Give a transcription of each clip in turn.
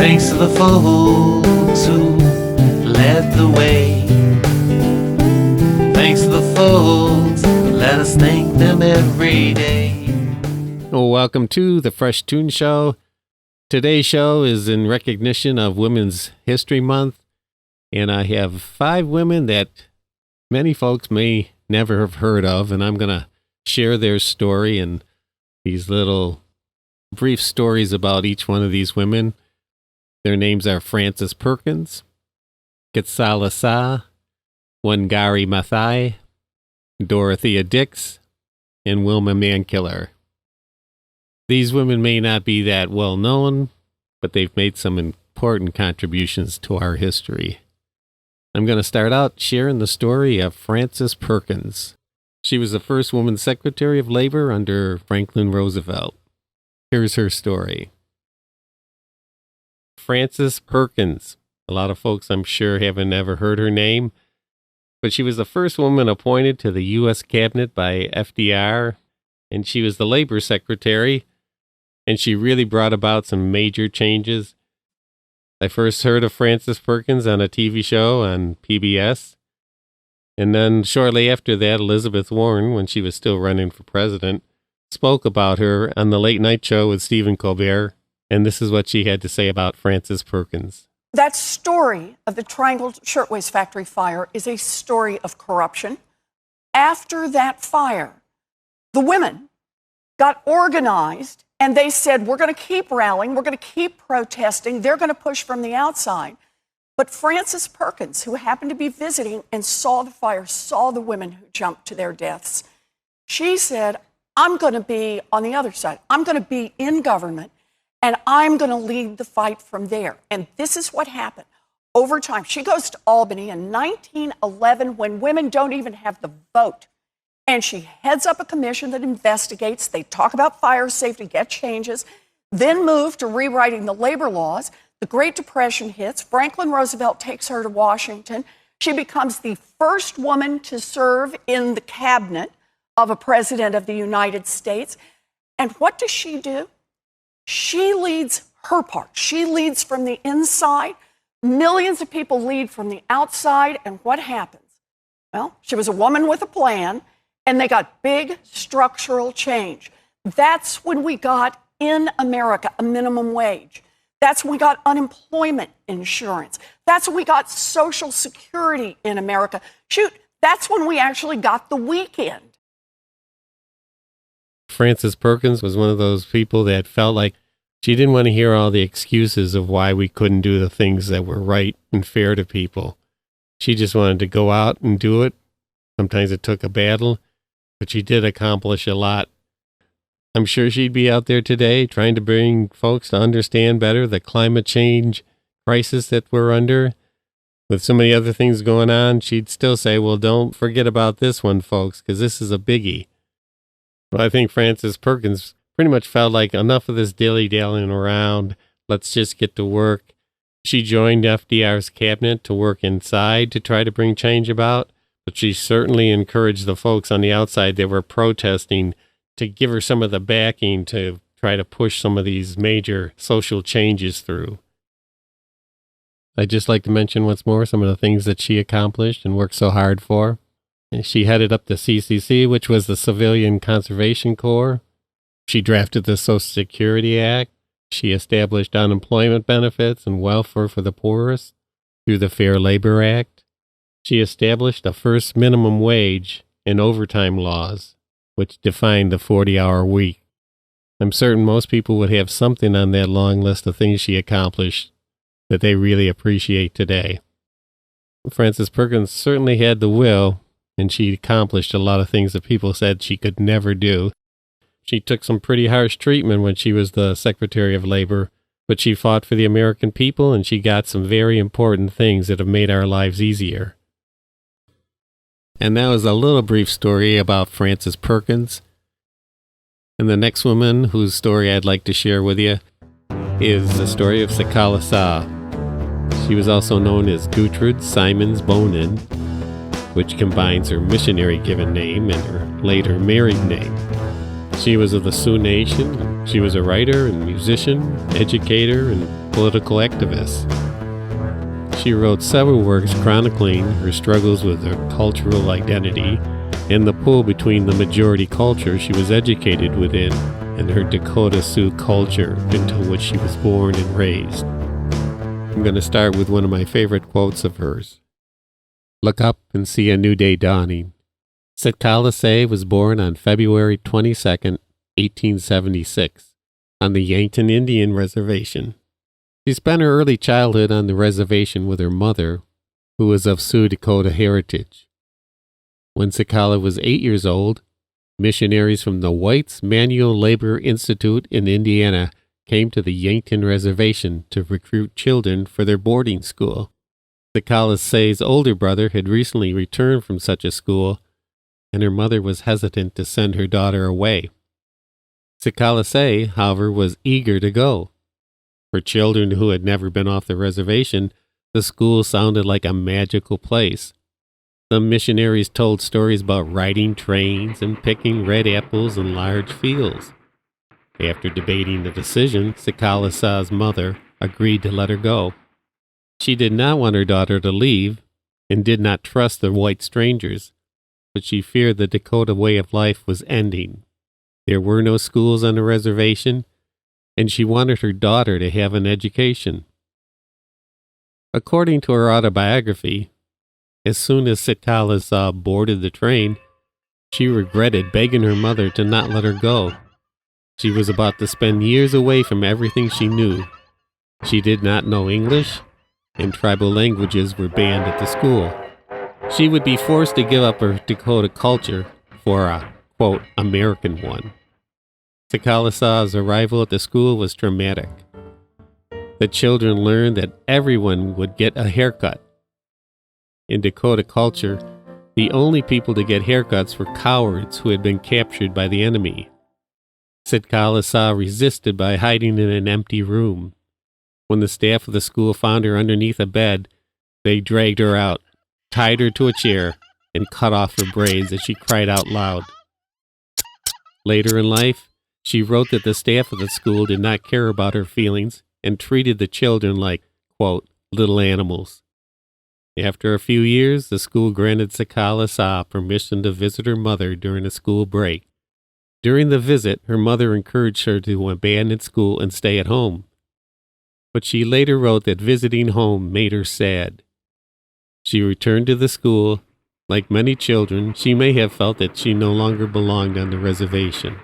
Thanks to the folks who led the way. Thanks to the folks, let us thank them every day. Welcome to the Fresh Toones Show. Today's show is in recognition of Women's History Month, and I have 5 women that many folks may never have heard of, and I'm going to share their story and these little brief stories about each one of these women. Their names are Frances Perkins, Kitkala-Sa, Wangari Maathai, Dorothea Dix, and Wilma Mankiller. These women may not be that well known, but they've made some important contributions to our history. I'm going to start out sharing the story of Frances Perkins. She was the first woman Secretary of Labor under Franklin Roosevelt. Here's her story. Frances Perkins. A lot of folks, I'm sure, haven't ever heard her name, but she was the first woman appointed to the U.S. Cabinet by FDR, and she was the Labor Secretary, and she really brought about some major changes. I first heard of Frances Perkins on a TV show on PBS, and then shortly after that, Elizabeth Warren, when she was still running for president, spoke about her on the Late Night Show with Stephen Colbert, and this is what she had to say about Frances Perkins. That story of the Triangle Shirtwaist Factory fire is a story of corruption. After that fire, the women got organized and they said, we're going to keep rallying, we're going to keep protesting, they're going to push from the outside. But Frances Perkins, who happened to be visiting and saw the fire, saw the women who jumped to their deaths, she said, I'm going to be on the other side. I'm going to be in government, and I'm going to lead the fight from there. And this is what happened. Over time, she goes to Albany in 1911 when women don't even have the vote. And she heads up a commission that investigates. They talk about fire safety, get changes, then move to rewriting the labor laws. The Great Depression hits. Franklin Roosevelt takes her to Washington. She becomes the first woman to serve in the cabinet of a president of the United States. And what does she do? She leads her part. She leads from the inside. Millions of people lead from the outside. And what happens? Well, she was a woman with a plan, and they got big structural change. That's when we got in America a minimum wage. That's when we got unemployment insurance. That's when we got Social Security in America. Shoot, that's when we actually got the weekend. Frances Perkins was one of those people that felt like she didn't want to hear all the excuses of why we couldn't do the things that were right and fair to people. She just wanted to go out and do it. Sometimes it took a battle, but she did accomplish a lot. I'm sure she'd be out there today trying to bring folks to understand better the climate change crisis that we're under. With so many other things going on, she'd still say, well, don't forget about this one, folks, because this is a biggie. Well, I think Frances Perkins pretty much felt like enough of this dilly-dallying around. Let's just get to work. She joined FDR's cabinet to work inside to try to bring change about, but she certainly encouraged the folks on the outside that were protesting to give her some of the backing to try to push some of these major social changes through. I'd just like to mention once more some of the things that she accomplished and worked so hard for. She headed up the CCC, which was the Civilian Conservation Corps. She drafted the Social Security Act. She established unemployment benefits and welfare for the poorest through the Fair Labor Act. She established the first minimum wage and overtime laws, which defined the 40-hour week. I'm certain most people would have something on that long list of things she accomplished that they really appreciate today. Frances Perkins certainly had the will, and she accomplished a lot of things that people said she could never do. She took some pretty harsh treatment when she was the Secretary of Labor, but she fought for the American people, and she got some very important things that have made our lives easier. And that was a little brief story about Frances Perkins. And the next woman whose story I'd like to share with you is the story of Kitkala-Sa. She was also known as Gertrude Simons Bonin, which combines her missionary given name and her later married name. She was of the Sioux Nation, She was a writer and musician, educator, and political activist. She wrote several works chronicling her struggles with her cultural identity and the pull between the majority culture she was educated within and her Dakota Sioux culture into which she was born and raised. I'm going to start with one of my favorite quotes of hers. Look up and see a new day dawning. Kitkala-Sa was born on February 22nd, 1876, on the Yankton Indian Reservation. She spent her early childhood on the reservation with her mother, who was of Sioux Dakota heritage. When Kitkala was 8 years old, missionaries from the Whites Manual Labor Institute in Indiana came to the Yankton Reservation to recruit children for their boarding school. Kitkala-Sa's older brother had recently returned from such a school, and her mother was hesitant to send her daughter away. Kitkala-Sa, however, was eager to go. For children who had never been off the reservation, the school sounded like a magical place. The missionaries told stories about riding trains and picking red apples in large fields. After debating the decision, Kitkala-Sa's mother agreed to let her go. She did not want her daughter to leave and did not trust the white strangers, but she feared the Dakota way of life was ending. There were no schools on the reservation, and she wanted her daughter to have an education. According to her autobiography, as soon as Kitkala-Sa boarded the train, she regretted begging her mother to not let her go. She was about to spend years away from everything she knew. She did not know English, and tribal languages were banned at the school. She would be forced to give up her Dakota culture for a, quote, American one. Kitkala-Sa's arrival at the school was traumatic. The children learned that everyone would get a haircut. In Dakota culture, the only people to get haircuts were cowards who had been captured by the enemy. Kitkala-Sa resisted by hiding in an empty room. When the staff of the school found her underneath a bed, they dragged her out, tied her to a chair, and cut off her braids as she cried out loud. Later in life, she wrote that the staff of the school did not care about her feelings and treated the children like, quote, little animals. After a few years, the school granted Kitkala-Sa permission to visit her mother during a school break. During the visit, her mother encouraged her to abandon school and stay at home. But she later wrote that visiting home made her sad. She returned to the school. Like many children, she may have felt that she no longer belonged on the reservation.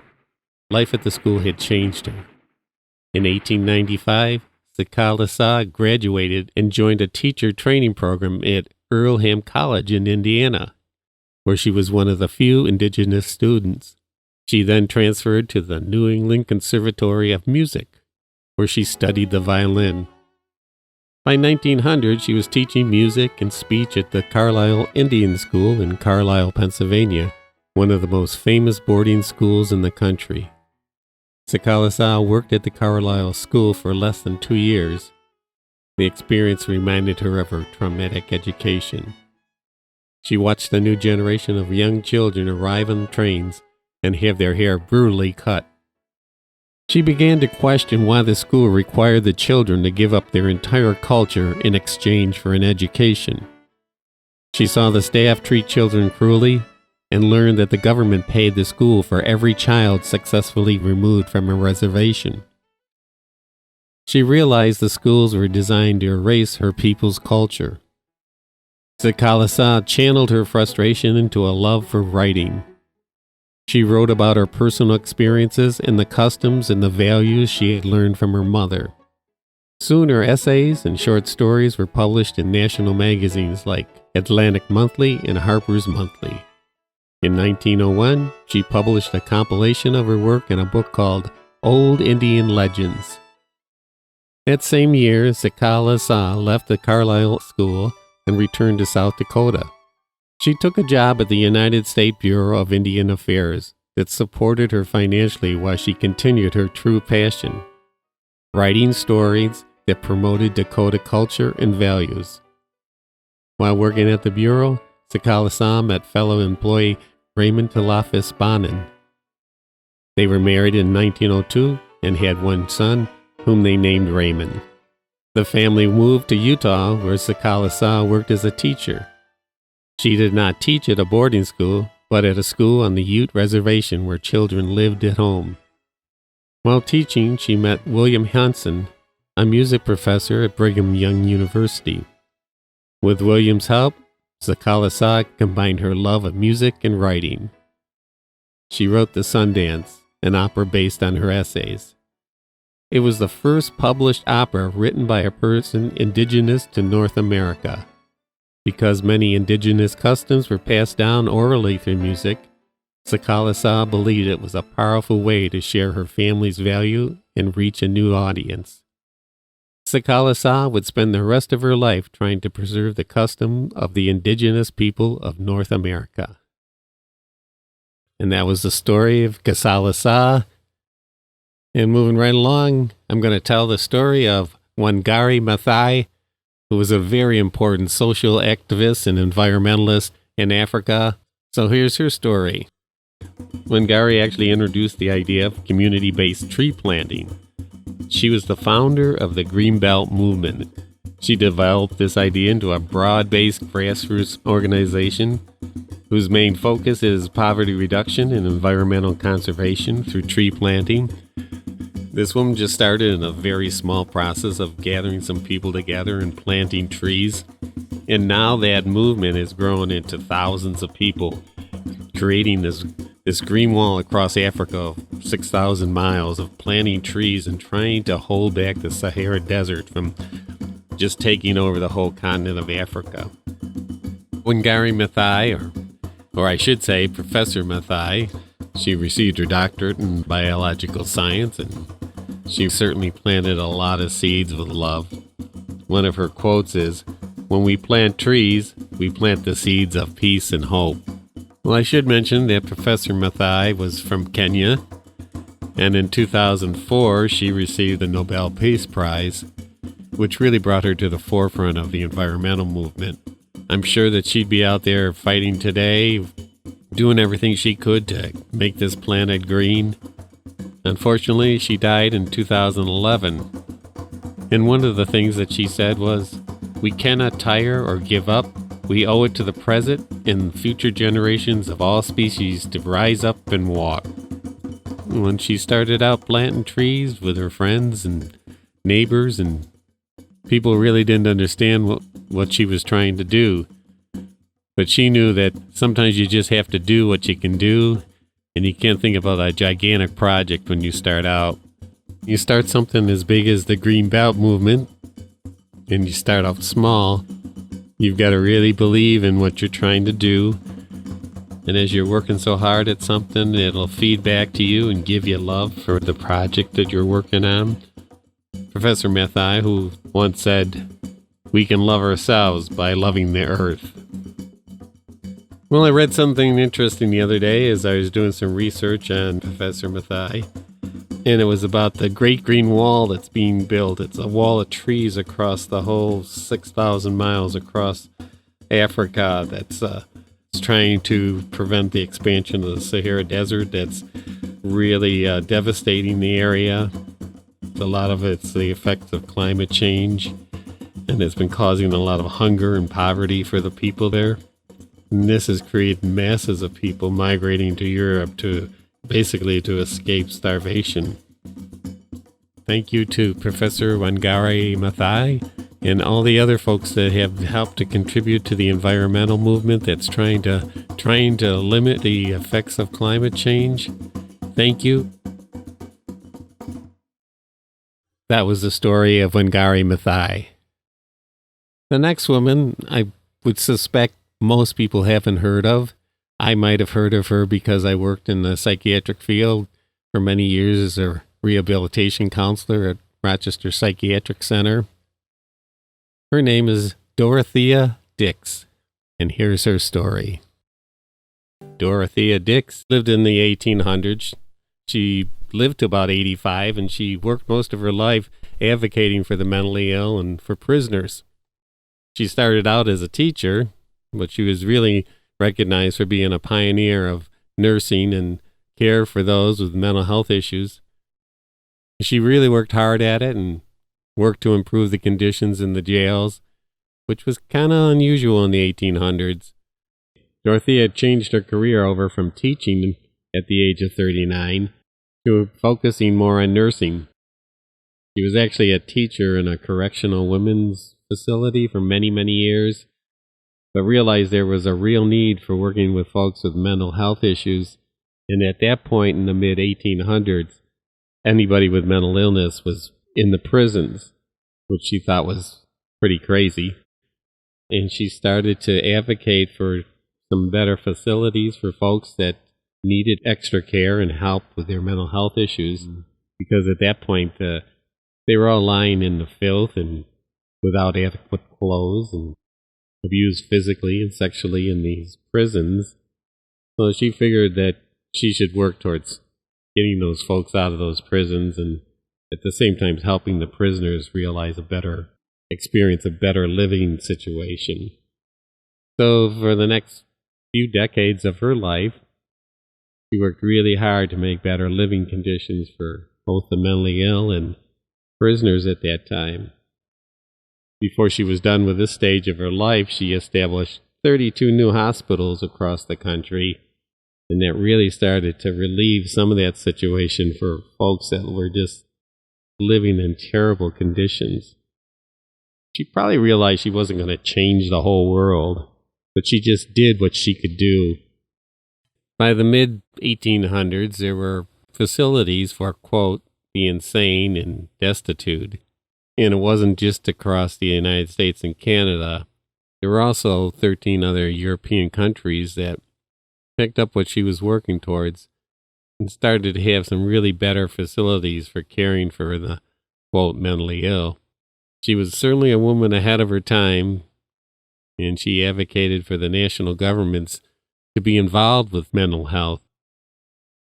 Life at the school had changed her. In 1895, Kitkala-Sa graduated and joined a teacher training program at Earlham College in Indiana, where she was one of the few indigenous students. She then transferred to the New England Conservatory of Music, where she studied the violin. By 1900, she was teaching music and speech at the Carlisle Indian School in Carlisle, Pennsylvania, one of the most famous boarding schools in the country. Kitkala-Sa worked at the Carlisle School for less than 2 years. The experience reminded her of her traumatic education. She watched a new generation of young children arrive on trains and have their hair brutally cut. She began to question why the school required the children to give up their entire culture in exchange for an education. She saw the staff treat children cruelly and learned that the government paid the school for every child successfully removed from a reservation. She realized the schools were designed to erase her people's culture. Kitkala-Sa channeled her frustration into a love for writing. She wrote about her personal experiences and the customs and the values she had learned from her mother. Soon her essays and short stories were published in national magazines like Atlantic Monthly and Harper's Monthly. In 1901, she published a compilation of her work in a book called Old Indian Legends. That same year, Kitkala-Sa left the Carlisle School and returned to South Dakota. She took a job at the United States Bureau of Indian Affairs that supported her financially while she continued her true passion, writing stories that promoted Dakota culture and values. While working at the Bureau, Kitkala-Sa met fellow employee Raymond Talafis Bonin. They were married in 1902 and had one son, whom they named Raymond. The family moved to Utah, where Kitkala-Sa worked as a teacher. She did not teach at a boarding school, but at a school on the Ute Reservation where children lived at home. While teaching, she met William Hansen, a music professor at Brigham Young University. With William's help, Kitkala-Sa combined her love of music and writing. She wrote The Sundance, an opera based on her essays. It was the first published opera written by a person indigenous to North America. Because many indigenous customs were passed down orally through music, Kitkala-Sa believed it was a powerful way to share her family's value and reach a new audience. Kitkala-Sa would spend the rest of her life trying to preserve the custom of the indigenous people of North America. And that was the story of Kitkala-Sa. And moving right along, I'm going to tell the story of Wangari Maathai, who was a very important social activist and environmentalist in Africa. So here's her story. Wangari actually introduced the idea of community-based tree planting. She was the founder of the Greenbelt movement. She developed this idea into a broad-based grassroots organization whose main focus is poverty reduction and environmental conservation through tree planting. This woman just started in a very small process of gathering some people together and planting trees. And now that movement has grown into thousands of people, creating this green wall across Africa of 6,000 miles of planting trees and trying to hold back the Sahara Desert from just taking over the whole continent of Africa. Wangari Maathai, or I should say Professor Maathai, she received her doctorate in biological science, and she certainly planted a lot of seeds with love. One of her quotes is, "When we plant trees, we plant the seeds of peace and hope." Well, I should mention that Professor Maathai was from Kenya, and in 2004 she received the Nobel Peace Prize, which really brought her to the forefront of the environmental movement. I'm sure that she'd be out there fighting today, doing everything she could to make this planet green. Unfortunately, she died in 2011. And one of the things that she said was, "We cannot tire or give up. We owe it to the present and future generations of all species to rise up and walk." When she started out planting trees with her friends and neighbors, and people really didn't understand what she was trying to do. But she knew that sometimes you just have to do what you can do, and you can't think about a gigantic project when you start out. You start something as big as the Green Belt movement, and you start off small. You've got to really believe in what you're trying to do. And as you're working so hard at something, it'll feed back to you and give you love for the project that you're working on. Professor Maathai, who once said, "We can love ourselves by loving the earth." Well, I read something interesting the other day as I was doing some research on Professor Maathai, and it was about the Great Green Wall that's being built. It's a wall of trees across the whole 6,000 miles across Africa that's trying to prevent the expansion of the Sahara Desert that's really devastating the area. A lot of it's the effects of climate change, and it's been causing a lot of hunger and poverty for the people there. And this has created masses of people migrating to Europe to basically to escape starvation. Thank you to Professor Wangari Maathai and all the other folks that have helped to contribute to the environmental movement that's trying to limit the effects of climate change. Thank you. That was the story of Wangari Maathai. The next woman I would suspect most people haven't heard of. I might have heard of her because I worked in the psychiatric field for many years as a rehabilitation counselor at Rochester Psychiatric Center. Her name is Dorothea Dix, and here's her story. Dorothea Dix lived in the 1800s. She lived to about 85, and she worked most of her life advocating for the mentally ill and for prisoners. She started out as a teacher, but she was really recognized for being a pioneer of nursing and care for those with mental health issues. She really worked hard at it and worked to improve the conditions in the jails, which was kind of unusual in the 1800s. Dorothea had changed her career over from teaching at the age of 39 to focusing more on nursing. She was actually a teacher in a correctional women's facility for many, many years, but realized there was a real need for working with folks with mental health issues. And at that point in the mid-1800s, anybody with mental illness was in the prisons, which she thought was pretty crazy. And she started to advocate for some better facilities for folks that needed extra care and help with their mental health issues, because at that point they were all lying in the filth and without adequate clothes and abused physically and sexually in these prisons. So she figured that she should work towards getting those folks out of those prisons and at the same time helping the prisoners realize a better experience, a better living situation. So for the next few decades of her life, she worked really hard to make better living conditions for both the mentally ill and prisoners at that time. Before she was done with this stage of her life, she established 32 new hospitals across the country, and that really started to relieve some of that situation for folks that were just living in terrible conditions. She probably realized she wasn't going to change the whole world, but she just did what she could do. By the mid-1800s, there were facilities for, quote, the insane and destitute. And it wasn't just across the United States and Canada. There were also 13 other European countries that picked up what she was working towards and started to have some really better facilities for caring for the, quote, mentally ill. She was certainly a woman ahead of her time, and she advocated for the national governments to be involved with mental health.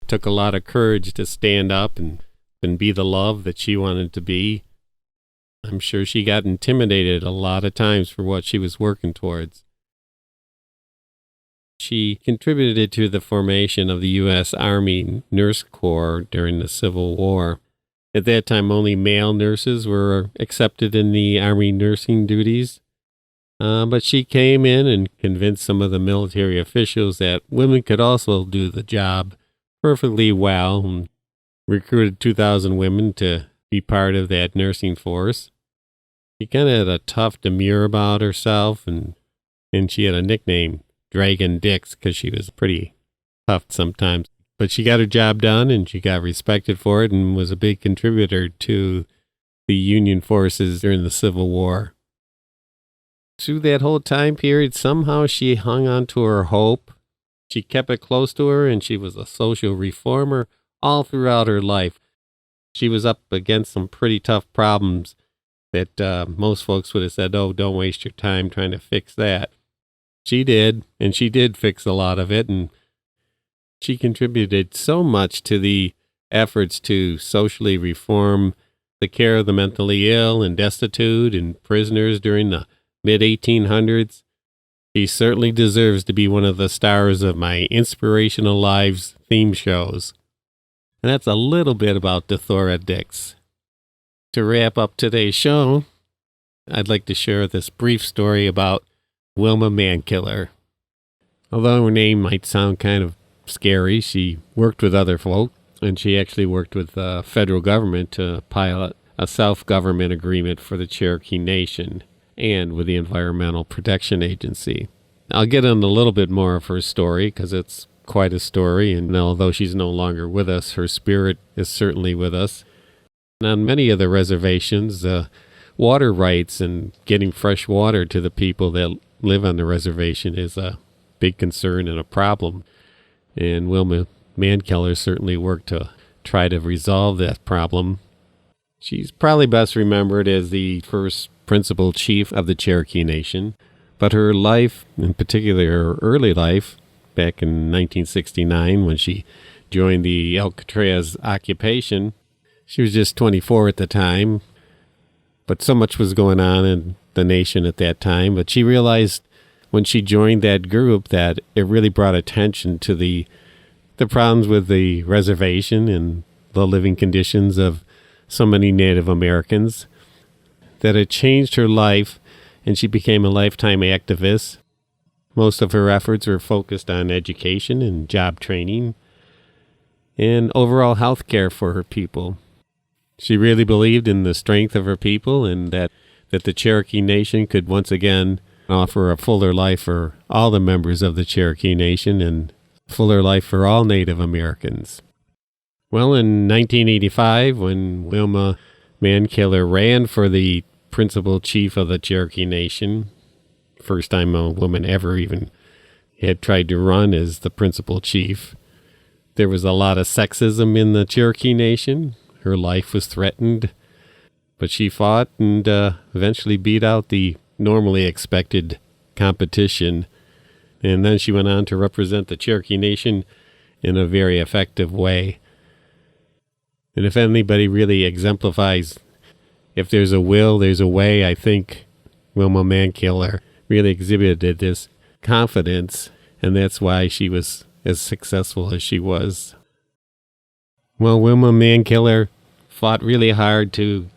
It took a lot of courage to stand up and be the love that she wanted to be. I'm sure she got intimidated a lot of times for what she was working towards. She contributed to the formation of the U.S. Army Nurse Corps during the Civil War. At that time, only male nurses were accepted in the Army nursing duties. But she came in and convinced some of the military officials that women could also do the job perfectly well, and recruited 2,000 women to be part of that nursing force. She kind of had a tough demeanor about herself, and she had a nickname, Dragon Dix, because she was pretty tough sometimes. But she got her job done, and she got respected for it, and was a big contributor to the Union forces during the Civil War. Through that whole time period, somehow she hung on to her hope. She kept it close to her, and she was a social reformer all throughout her life. She was up against some pretty tough problems that most folks would have said, oh, don't waste your time trying to fix that. She did, and she did fix a lot of it, and she contributed so much to the efforts to socially reform the care of the mentally ill and destitute and prisoners during the mid-1800s. She certainly deserves to be one of the stars of my Inspirational Lives theme shows. And that's a little bit about Dorothea Dix. To wrap up today's show, I'd like to share this brief story about Wilma Mankiller. Although her name might sound kind of scary, she worked with other folk, and she actually worked with the federal government to pilot a self-government agreement for the Cherokee Nation and with the Environmental Protection Agency. I'll get into a little bit more of her story because it's quite a story, and although she's no longer with us, her spirit is certainly with us. And on many of the reservations, water rights and getting fresh water to the people that live on the reservation is a big concern and a problem. And Wilma Mankiller certainly worked to try to resolve that problem. She's probably best remembered as the first principal chief of the Cherokee Nation, but her life, in particular her early life, back in 1969 when she joined the Alcatraz occupation, she was just 24 at the time, but so much was going on in the nation at that time. But she realized when she joined that group that it really brought attention to the problems with the reservation and the living conditions of so many Native Americans, that it changed her life and she became a lifetime activist. Most of her efforts were focused on education and job training and overall health care for her people. She really believed in the strength of her people and that the Cherokee Nation could once again offer a fuller life for all the members of the Cherokee Nation and fuller life for all Native Americans. Well, in 1985, when Wilma Mankiller ran for the principal chief of the Cherokee Nation, first time a woman ever even had tried to run as the principal chief, there was a lot of sexism in the Cherokee Nation. Her life was threatened, but she fought and eventually beat out the normally expected competition. And then she went on to represent the Cherokee Nation in a very effective way. And if anybody really exemplifies, if there's a will, there's a way, I think Wilma Mankiller really exhibited this confidence, and that's why she was as successful as she was. Well, Wilma Mankiller fought really hard to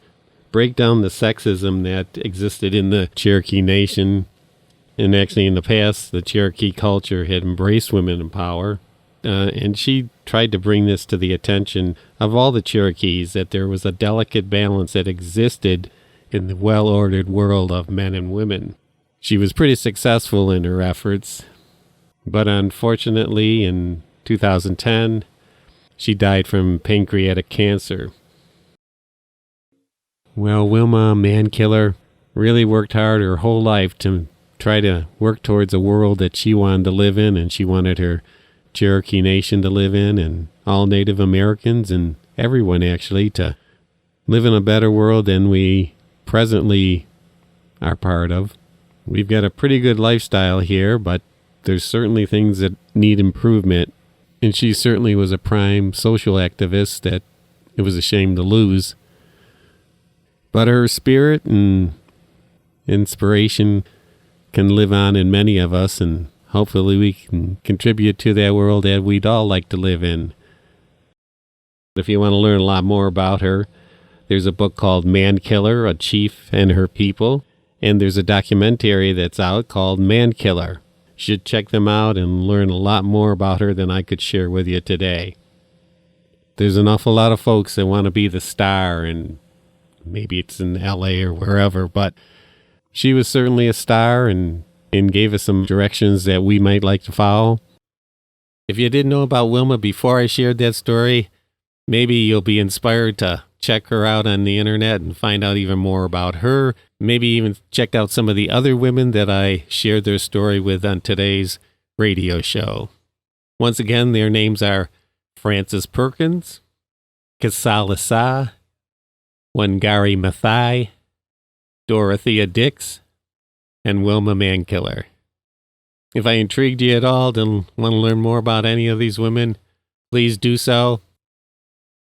break down the sexism that existed in the Cherokee Nation. And actually, in the past, the Cherokee culture had embraced women in power. And she tried to bring this to the attention of all the Cherokees, that there was a delicate balance that existed in the well-ordered world of men and women. She was pretty successful in her efforts, but unfortunately, in 2010, she died from pancreatic cancer. Well, Wilma Mankiller really worked hard her whole life to try to work towards a world that she wanted to live in, and she wanted her Cherokee Nation to live in, and all Native Americans and everyone actually to live in a better world than we presently are part of. We've got a pretty good lifestyle here, but there's certainly things that need improvement, and she certainly was a prime social activist that it was a shame to lose. But her spirit and inspiration can live on in many of us, and hopefully we can contribute to that world that we'd all like to live in. If you want to learn a lot more about her, there's a book called Mankiller, A Chief and Her People, and there's a documentary that's out called Mankiller. You should check them out and learn a lot more about her than I could share with you today. There's an awful lot of folks that want to be the star, and maybe it's in LA or wherever, but she was certainly a star and gave us some directions that we might like to follow. If you didn't know about Wilma before I shared that story, maybe you'll be inspired to check her out on the internet and find out even more about her. Maybe even check out some of the other women that I shared their story with on today's radio show. Once again, their names are Frances Perkins, Kitkala-Sa, Wangari Maathai, Dorothea Dix, and Wilma Mankiller. If I intrigued you at all and want to learn more about any of these women, please do so.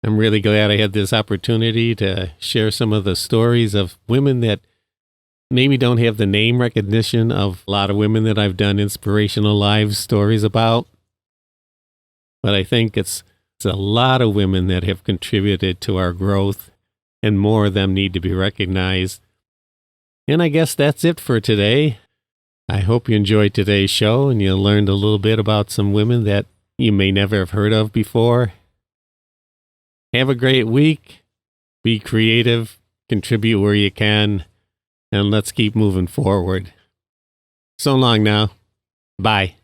I'm really glad I had this opportunity to share some of the stories of women that maybe don't have the name recognition of a lot of women that I've done inspirational live stories about. But I think it's a lot of women that have contributed to our growth, and more of them need to be recognized. And I guess that's it for today. I hope you enjoyed today's show and you learned a little bit about some women that you may never have heard of before. Have a great week. Be creative. Contribute where you can. And let's keep moving forward. So long now. Bye.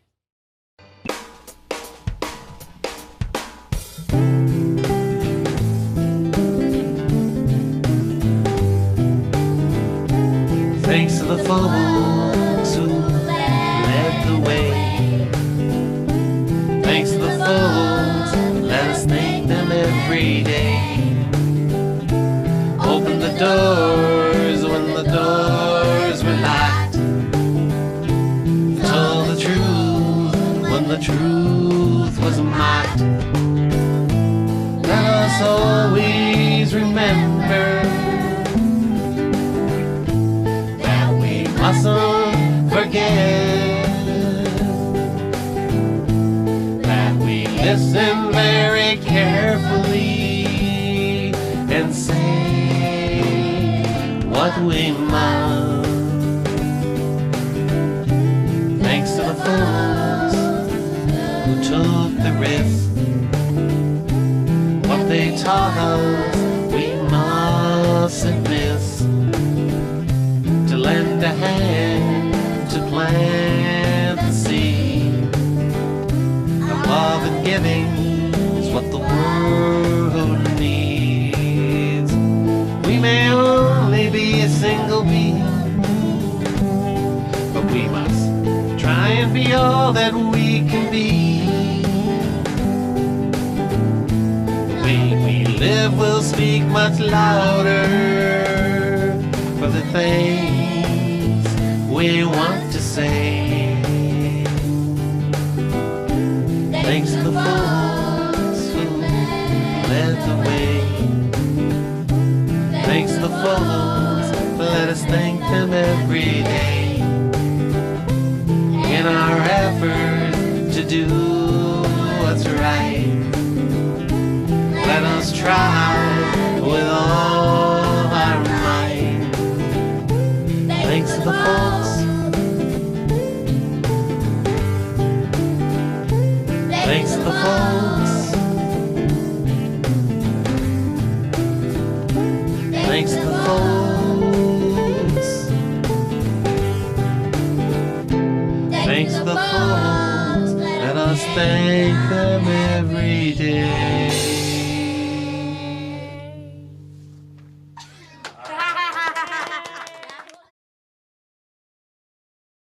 Thanks to the folks who led the way. Thanks to the folks, let us thank them every day. Open the doors when the doors were locked. Told the truth when the truth was mocked. Let us always remember mustn't forget that we listen very carefully and say what we must. Thanks to the folks who took the risk. What they taught us we mustn't miss. To lend a hand, to plant the seed of love and giving is what the world needs. We may only be a single being, but we must try and be all that we can be. The way we live will speak much louder for the things we want to say. Thanks to the folks who led the way. Thanks to the folks, let us thank them every day. In our effort to do what's right, let us try with all our might. Thanks to the folks. Thanks to the folks. Thanks to the folks. Thanks to the folks. Let us thank them every day.